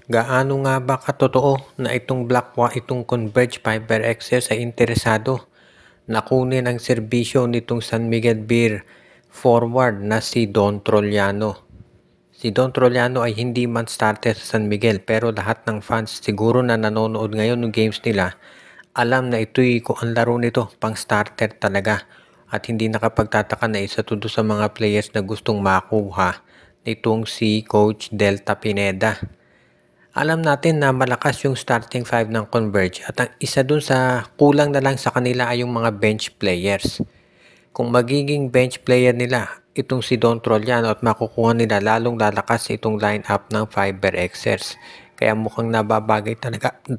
Gaano nga ba katotoo na itong Converge Fiber Access ay interesado na kunin ang serbisyo nitong San Miguel Beer forward na si Don Trollano? Si Don Trollano ay hindi man starter sa San Miguel, pero lahat ng fans siguro na nanonood ngayon ng games nila alam na ito'y kung ang laro nito pang starter talaga, at hindi nakapagtataka na isa to sa mga players na gustong makuha nitong si Coach Delta Pineda. Alam natin na malakas yung starting five ng Converge, at ang isa dun sa kulang na lang sa kanila ay yung mga bench players. Kung magiging bench player nila itong si Don Trollano at makukuha nila, lalong lalakas itong lineup ng Fiber Xers. Kaya mukhang nababagay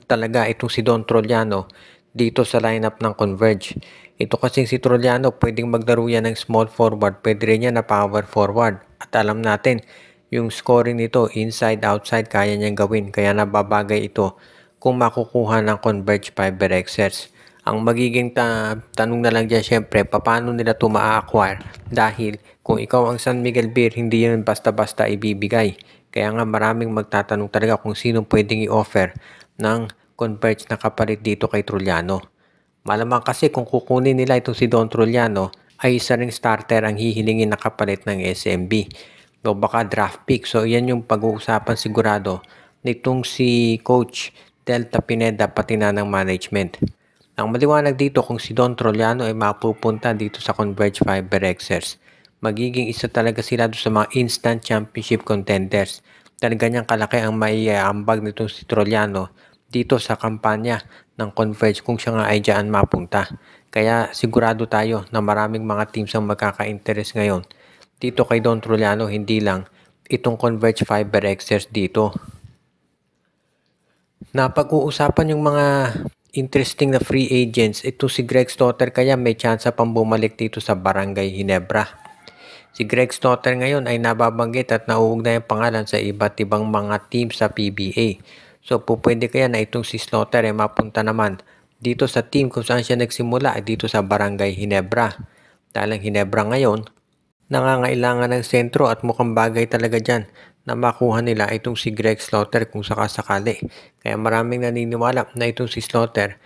talaga itong si Don Trollano dito sa lineup ng Converge. Ito kasing si Trollano, pwedeng maglaro yan ng small forward, pwede rin yan na power forward. At alam natin, yung scoring nito inside outside kaya niyang gawin, kaya nababagay ito kung makukuha ng Converge Fiber Xers. Ang magiging tanong na lang dyan, syempre, paano nila ito ma-acquire? Dahil kung ikaw ang San Miguel Beer, hindi yun basta-basta ibibigay. Kaya nga maraming magtatanong talaga kung sino pwedeng i-offer ng Converge na kapalit dito kay Trollano. Malamang kasi kung kukunin nila itong si Don Trollano, ay isa ring starter ang hihilingin na kapalit ng SMB. O baka draft pick. So yan yung pag-uusapan sigurado nitong si Coach Delta Pineda pati na ng management. Ang maliwanag dito, kung si Don Trollano ay mapupunta dito sa Converge Fiber Xers, magiging isa talaga sila doon sa mga instant championship contenders. Talaga niyang kalaki ang maiambag nitong si Trollano dito sa kampanya ng Converge kung siya nga ay dyan mapunta. Kaya sigurado tayo na maraming mga teams ang magkaka-interest ngayon dito kay Don Trollano, hindi lang itong Converge Fiber Xers dito. Napag-uusapan yung mga interesting na free agents. Ito si Greg Stotter, kaya may chance pang bumalik dito sa Barangay Ginebra. Si Greg Stotter ngayon ay nababanggit at nauugnay ang pangalan sa iba't ibang mga team sa PBA. So pwede kaya na itong si Stotter ay mapunta naman dito sa team kung saan siya nagsimula, dito sa Barangay Ginebra. Dahil ang Ginebra ngayon nangangailangan ng sentro, at mukhang bagay talaga dyan na makuha nila itong si Greg Slaughter kung sakasakali. Kaya maraming naniniwala na itong si Slaughter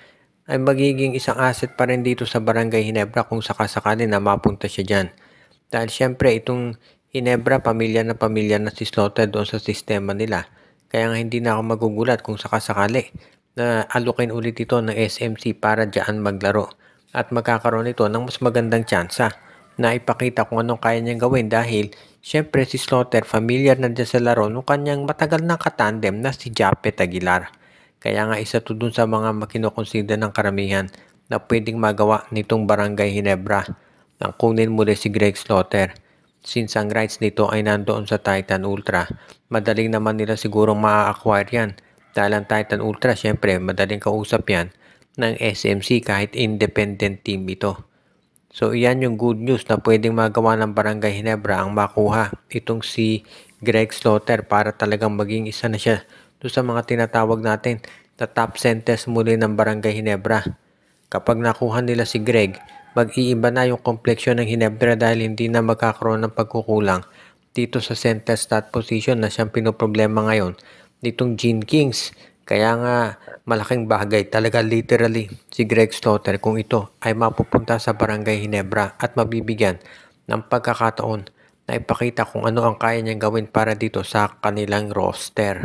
ay magiging isang asset pa rin dito sa Barangay Ginebra kung sakasakali na mapunta siya dyan. Dahil syempre itong Ginebra, pamilya na si Slaughter doon sa sistema nila. Kaya nga hindi na ako magugulat kung sakasakali na alukin ulit ito ng SMC para dyan maglaro. At magkakaroon ito ng mas magandang tsansa na ipakita kung anong kaya niyang gawin, dahil syempre si Slaughter familiar na dyan sa laro nung kanyang matagal na katandem na si Japet Aguilar. Kaya nga isa to dun sa mga makinoconsider ng karamihan na pwedeng magawa nitong Barangay Ginebra nang kunin muli si Greg Slaughter. Since ang rights nito ay nandoon sa Titan Ultra, madaling naman nila sigurong ma-acquire yan. Dahil ang Titan Ultra, syempre madaling kausap yan ng SMC kahit independent team ito. So iyan yung good news na pwedeng magawa ng Barangay Ginebra, ang makuha itong si Greg Slaughter para talagang maging isa na siya doon sa mga tinatawag natin na top centers muli ng Barangay Ginebra. Kapag nakuha nila si Greg, mag-iiba na yung kompleksyon ng Ginebra dahil hindi na magkakaroon ng pagkukulang dito sa center stat position na siyang pinoproblema ngayon nitong Gene Kings. Kaya nga malaking bagay talaga literally si Greg Slaughter kung ito ay mapupunta sa Barangay Ginebra at mabibigyan ng pagkakataon na ipakita kung ano ang kaya niyang gawin para dito sa kanilang roster.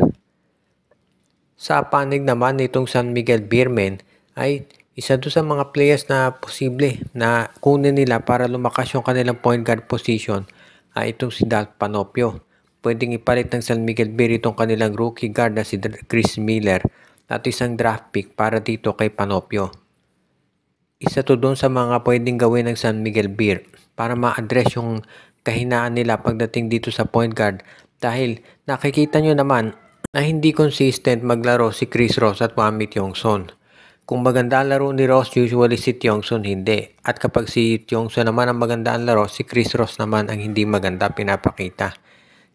Sa panig naman nitong San Miguel Beermen ay isa doon sa mga players na posible na kunin nila para lumakas yung kanilang point guard position ay itong si Dalf Panopio. Pwedeng ipalit ng San Miguel Beer itong kanilang rookie guard na si Chris Miller at isang draft pick para dito kay Panopio. Isa to doon sa mga pwedeng gawin ng San Miguel Beer para ma-address yung kahinaan nila pagdating dito sa point guard, dahil nakikita nyo naman na hindi consistent maglaro si Chris Ross at Wami Tiongson. Kung maganda ang laro ni Ross, usually si Tiongson hindi. At kapag si Tiongson naman ang maganda ang laro, si Chris Ross naman ang hindi maganda pinapakita.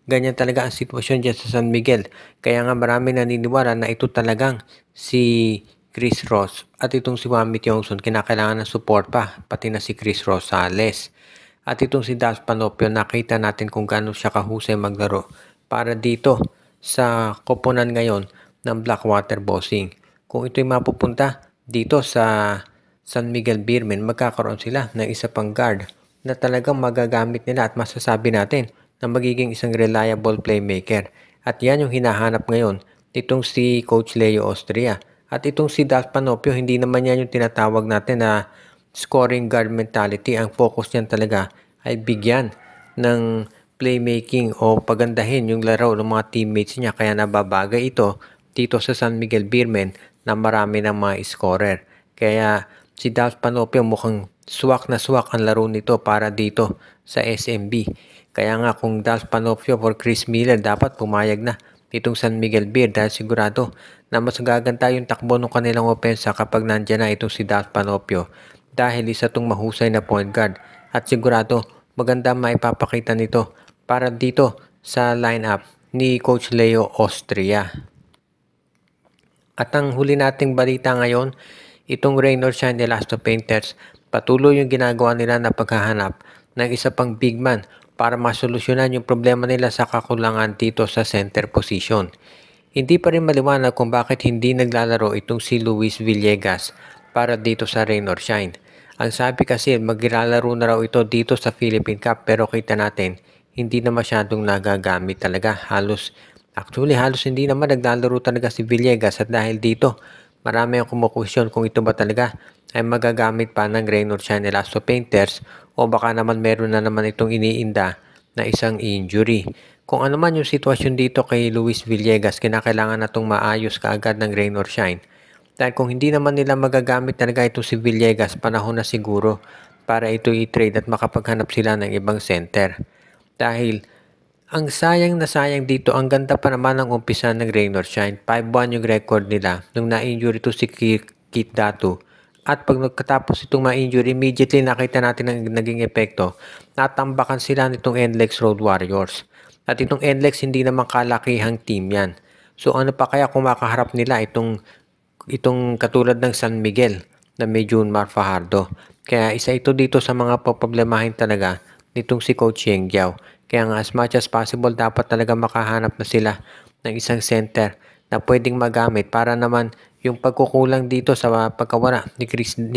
Ganyan talaga ang sitwasyon dyan sa San Miguel. Kaya nga marami naniniwala na ito talagang si Chris Ross at itong si Wami Tiongson kinakailangan ng support pa, pati na si Chris Rosales. At itong si Dalf Panopio, nakita natin kung gaano siya kahusay maglaro para dito sa koponan ngayon ng Blackwater Bossing. Kung ito'y mapupunta dito sa San Miguel Beermen, magkakaroon sila ng isa pang guard na talagang magagamit nila at masasabi natin na magiging isang reliable playmaker. At yan yung hinahanap ngayon nitong si Coach Leo Austria. At itong si Dalf Panopio, hindi naman yan yung tinatawag natin na scoring guard mentality. Ang focus niyan talaga ay bigyan ng playmaking o pagandahin yung laro ng mga teammates niya. Kaya nababagay ito dito sa San Miguel Beermen na marami ng mga scorer. Kaya si Dalf Panopio mukhang swak na swak ang laro nito para dito sa SMB. Kaya nga kung Dalf Panopio for Chris Miller, dapat pumayag na itong San Miguel Beer dahil sigurado na mas gaganda yung takbo ng kanilang opensa kapag nandiyan na itong si Dalf Panopio dahil isa itong mahusay na point guard at sigurado maganda maipapakita nito para dito sa lineup ni Coach Leo Austria. At ang huli nating balita ngayon, itong Rain or Shine Elasto Painters, patuloy yung ginagawa nila na paghahanap ng isa pang big man para masolusyonan yung problema nila sa kakulangan dito sa center position. Hindi pa rin maliwanag kung bakit hindi naglalaro itong si Luis Villegas para dito sa Rain or Shine. Ang sabi kasi maglalaro na raw ito dito sa Philippine Cup pero kita natin hindi na masyadong nagagamit talaga. Halos hindi naman naglalaro talaga si Villegas at dahil dito marami ang kumukusyon kung ito ba talaga ay magagamit pa ng Rain or Shine Elasto Painters o baka naman meron na naman itong iniinda na isang injury. Kung ano man yung sitwasyon dito kay Luis Villegas, kinakailangan na itong maayos kaagad ng Rain or Shine. Dahil kung hindi naman nila magagamit talaga ito si Villegas, panahon na siguro para ito i-trade at makapaghanap sila ng ibang center. Dahil ang sayang na sayang dito, ang ganda pa naman ng umpisa ng Rain or Shine. 5-1 yung record nila nung na-injury to si Keith Datu. At pag nagkatapos itong ma-injury, immediately nakita natin ang naging epekto. Natambakan sila nitong NLEX Road Warriors. At itong NLEX hindi naman kalakihang team yan. So ano pa kaya kung makaharap nila itong katulad ng San Miguel na may Junmar Fajardo. Kaya isa ito dito sa mga problemahin talaga nitong si Coach Yeng Giao. Kaya nga as much as possible dapat talaga makahanap na sila ng isang center na pwedeng magamit para naman yung pagkukulang dito sa pagkawala ni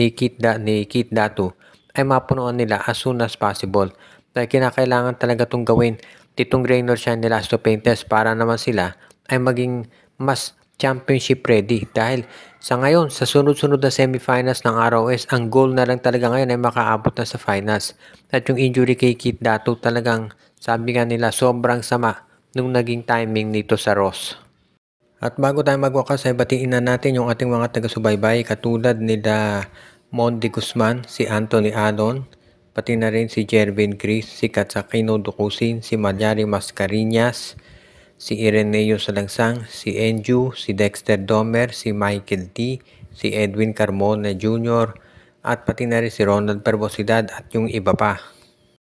Keith Datu ay mapunuan nila as soon as possible. Dahil kinakailangan talaga itong gawin ditong Rain or Shine Elasto Painters para naman sila ay maging mas championship ready. Dahil sa ngayon, sa sunod-sunod na semifinals ng ROS, ang goal na lang talaga ngayon ay makaabot na sa finals. At yung injury kay Keith Datu talagang sabi nga nila sobrang sama nung naging timing nito sa Ross. At bago tayo magwakas ay batiin na natin yung ating mga taga-subaybay katulad nila Mondi Guzman, si Anthony Adon, pati na rin si Jervin Chris, si Katsakino Dukusin, si Malyari Mascarinas, si Ireneo Salangsang, si Enju, si Dexter Domer, si Michael T, si Edwin Carmona Jr., at pati na rin si Ronald Perbosidad at yung iba pa.